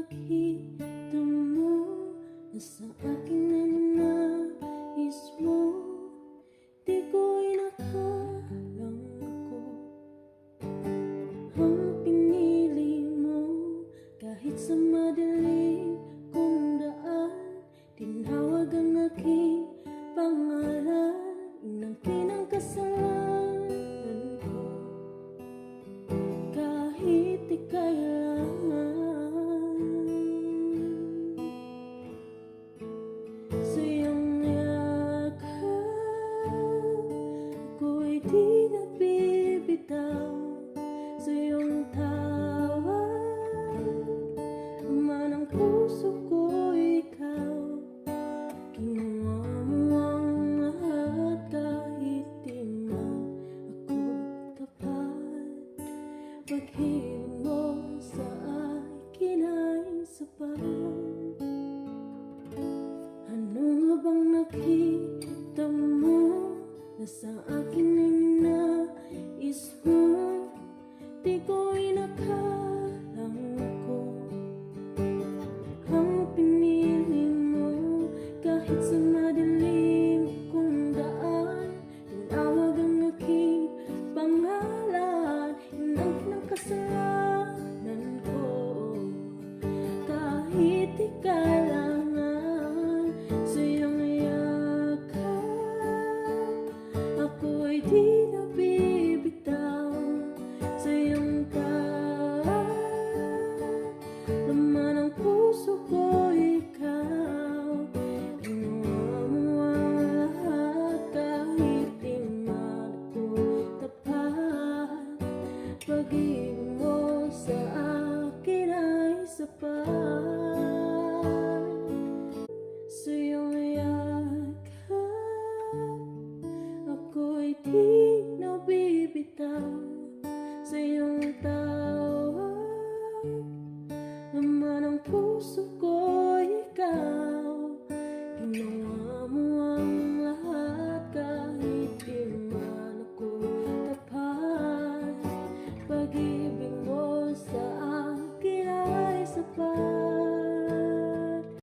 nakita mo na sa akin na nais mo, di ko'y nakalangko. Ang pinili mo kahit sa madaling kong daan, tinawag ang aking pangalan, inangkin ang kasalanan ko. Kahit di kailangan, sa iyong yakap ako'y di nabibitaw. Sa iyong tawag naman ang puso ko, ikaw. Ginawa mo ang lahat kahit di man ako tapat. Pag-ibig mo sa akin ay sapat. Ano nga bang nakita mo na sa akin ay nais mo? Di ko'y nakalangko. Ang pinili mo kahit sa madilim kong daan, tinawag ang aking pangalan, inangkin ang kasalanan ko. Kahit di kailangan, sa iyong yakap ako'y di nabibitaw. Sa iyong tawag laman ang puso ko, ikaw. Ginawa mo ang lahat kahit di man ako tapat. Pag-ibig mo sa akin ay sapat.